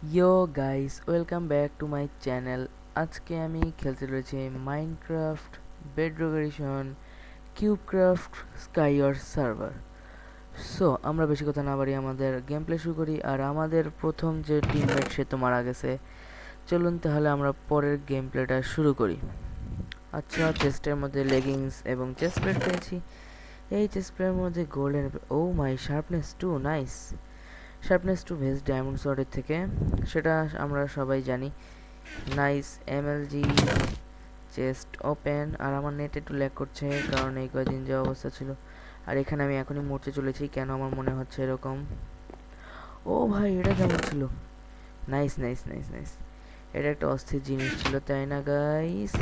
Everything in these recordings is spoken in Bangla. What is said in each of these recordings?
Yo guys, welcome back to my channel. আজকে আমি খেলতে রয়েছি Minecraft, bedrock edition, CubeCraft, skywar server. So আমরা বেশি কথা না বাড়িয়ে আমাদের গেম প্লে শুরু করি। আর আমাদের প্রথম যে টিমমেট সে তো মারা গেছে। চলুন তাহলে আমরা পরের গেম প্লেটা শুরু করি। আচ্ছা, চেস্টের মধ্যে লেগিংস এবং চেস্ট প্লেট পেয়েছি। এই চেস্ট প্লেটের মধ্যে golden, oh my, sharpness 2, nice. Sharpness 2 best diamond সর্ডের থেকে, সেটা আমরা সবাই জানি। Nice MLG chest open. আর আমার নেট একটু ল্যাগ করছে কারণ এই কয়দিন যে অবস্থা ছিল। আর এখানে আমি এখনই মরতে চলেছি, কেন আমার মনে হচ্ছে এরকম। ও ভাই, এটা কেমন ছিল? Nice nice nice nice. এটা একটা অস্থির জিনিস ছিল, তাই না গাইস?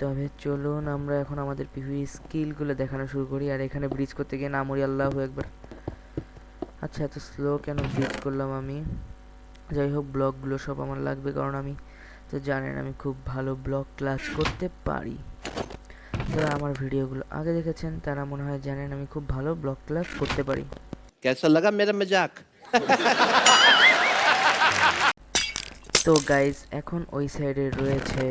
তবে চলুন আমরা এখন আমাদের পিভি স্কিলগুলো দেখানো শুরু করি। আর এখানে ব্রিজ করতে গিয়ে না মরি, আল্লাহু একবার। আচ্ছা, এত স্লো কেন ব্রিজ করলাম আমি? যাই হোক, ব্লকগুলো সব আমার লাগবে, কারণ আমি তো জানেন আমি খুব ভালো ব্লক ক্লাচ করতে পারি। যারা আমার ভিডিওগুলো আগে দেখেছেন তারা মনে হয় জানেন আমি খুব ভালো ব্লক ক্লাচ করতে পারি। कैसा लगा मेरा मजाक। তো গাইজ, এখন ওই সাইডে রয়েছে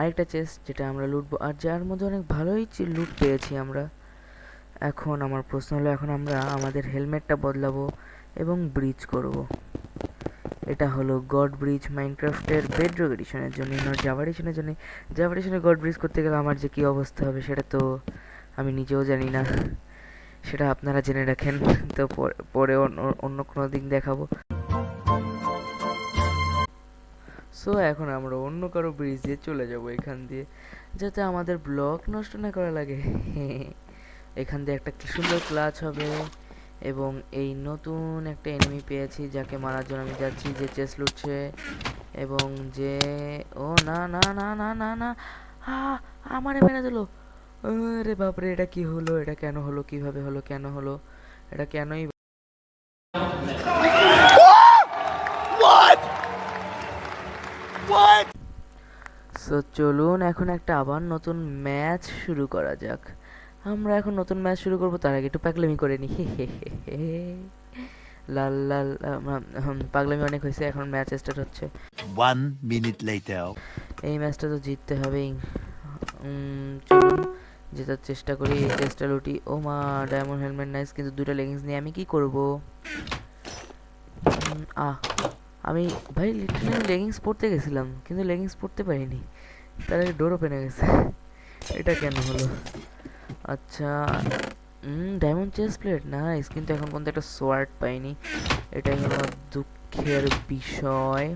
আরেকটা চেস্ট যেটা আমরা লুটবো, আর যার মধ্যে অনেক ভালোই লুট পেয়েছি আমরা। এখন আমার প্রশ্ন হলো, এখন আমরা আমাদের হেলমেটটা বদলাবো এবং ব্রিজ করব। এটা হলো গড ব্রিজ মাইনক্রাফটের বেডরক এডিশনের জন্য, নট জাভা এডিশনের জন্য। জাভা এডিশনে গড ব্রিজ করতে গেলে আমার যে কী অবস্থা হবে সেটা তো আমি নিজেও জানি না, সেটা আপনারা জেনে রাখেন। তো পরে অন্য কোনো দিন দেখাবো। সো এখন আমরা অন্য কারো ব্রিজে চলে যাব এখান দিয়ে, যাতে আমাদের ব্লক নষ্ট না করা লাগে। এখান দিয়ে একটা সুন্দর ক্লাচ হবে। এবং এই নতুন একটা এনিমি পেয়েছি যাকে মারার জন্য আমি যাচ্ছি, যে চেস লুটছে। এবং যে, ও না না না না না না, আমারে মেরে দিল। আরে বাপরে, এটা কি হলো? এটা কেন হলো? কিভাবে হলো? কেন হলো? এটা কেনই? সো চলুন এখন একটা আবার নতুন ম্যাচ শুরু করা যাক। আমরা এখন নতুন ম্যাচ শুরু করব, তার আগে একটু পাগলামি করে নি। লাল লাল, পাগলামি অনেক হয়েছে, এখন ম্যাচ স্টার্ট হচ্ছে। 1 minute later. এই ম্যাচটা তো জিততে হবেই। চলুন জেতার চেষ্টা করি, এই চেষ্টা লুটি। ও মা, ডায়মন্ড হেলমেট নাইস, কিন্তু দুটো লেগিংস নিয়ে আমি কি করব? আহ আমি, ভাই লিটারালি লেগিংস পরতে গেছিলাম কিন্তু লেগিংস পরতে পারিনি, তার আগে ডোর ওপেন হয়ে গেছে। এটা কেন হলো? আচ্ছা, ডায়মন্ড চেস্ট প্লেট নাইস, কিন্তু এখন পর্যন্ত একটা সোয়ার্ড পাইনি। এটাই হলো আমার দুঃখের বিষয়।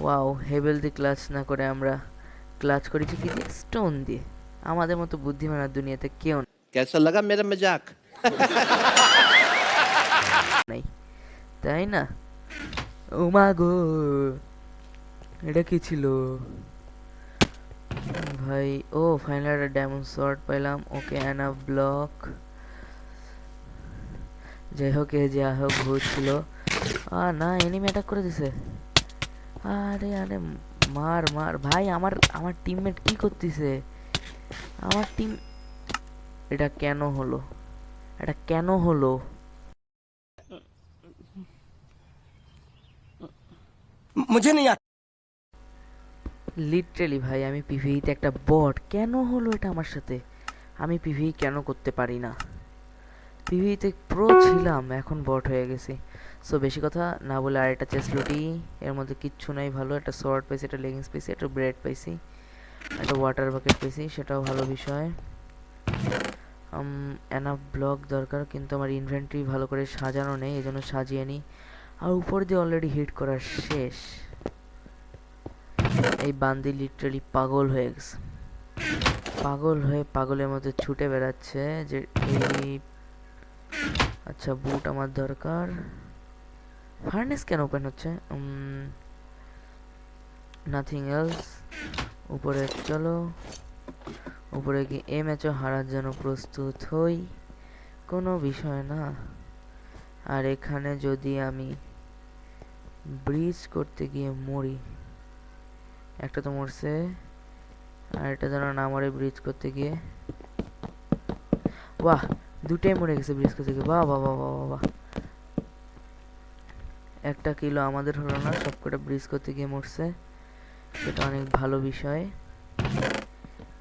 ওয়াও, হেভেল দিয়ে ক্লাচ না করে আমরা ক্লাচ করেছি কি দিয়ে? স্টোন দিয়ে। আমাদের মতো বুদ্ধিমান আর দুনিয়াতে কেউ कैसा लगा मेरा मजाक। নাই, তাই না? ও মা গো, এটা কি ছিল ভাই? ও, ফাইনাল একটা ডায়মন্ড শর্ট পাইলাম। ওকে, এনাফ ব্লক। যাই হোক, এ যা হোক ভূত ছিল। না, এনিমি অ্যাটাক করে দিছে। আরে আরে, মার মার ভাই, আমার আমার টিমমেট কি করতেছে? আমার টিম, এটা কেন হলো? এটা কেন হলো? मुझे नहीं आता। লিটারেলি ভাই, আমি পিভিতে একটা বট, কেন হলো এটা আমার সাথে? আমি পিভি কেন করতে পারি না? পিভিতে প্রো ছিলাম, এখন বট হয়ে গেছি। সো বেশি কথা না বলে আরেকটা চেস্ট লুটি। এর মধ্যে কিচ্ছু নাই ভালো, একটা শর্ট পাইছি, একটা লেগিংস পাইছি, একটা ব্রেড পাইছি, একটা ওয়াটার বাকেট পেয়েছি, সেটাও ভালো বিষয়। এনাফ ব্লক দরকার, কিন্তু আমার ইনভেন্টরি ভালো করে সাজানো নেই, এই জন্য সাজিয়ে নিই। আর উপর দিয়ে অলরেডি হিট করা শেষ। এই বান্দি লিটারালি পাগল হয়ে গেছে, পাগল হয়ে পাগলের মধ্যে ছুটে বেড়াচ্ছে যে এই। আচ্ছা, বুট আমার দরকার। ফার্নেস কেন ওপেন হচ্ছে? Nothing else. উপরে চলো, উপরে গিয়ে এই ম্যাচও হারার জন্য প্রস্তুত হই, কোনো বিষয় না। আর এখানে যদি আমি ব্রিজ করতে গিয়ে মরি, একটা তো মরছে, আর এটা যেন না মরে ব্রিজ করতে গিয়ে। বাহ, দুটাই মরে গেছে ব্রিজ থেকে। বাহ বাহ বাহ বাহ বাহ। একটা কিলো আমাদের হলো না, সবকটা ব্রিজ করতে গিয়ে মরছে, সেটা অনেক ভালো বিষয়।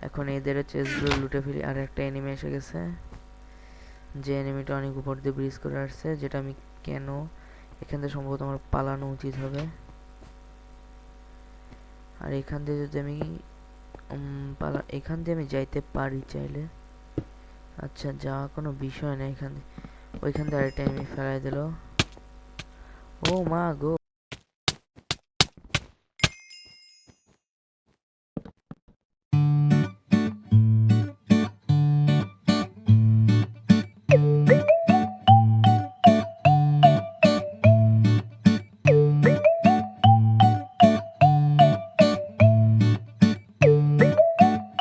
এখন এদের চেস্টগুলো লুটে ফেলি। আর একটা এনিমি এসে গেছে, যে এনিমিটা অনেক উপর দিয়ে ব্রিজ করে আসছে, যেটা আমি কেন এখান থেকে সম্ভবত আমার পালানো উচিত হবে। আর এখান দিয়ে যদি আমি এখান দিয়ে আমি যাইতে পারি চাইলে। আচ্ছা, যাওয়া কোনো বিষয় না এখান দিয়ে। ওইখান দিয়ে আরেকটা এনিমি ফেলাই দিল। ও মা গো,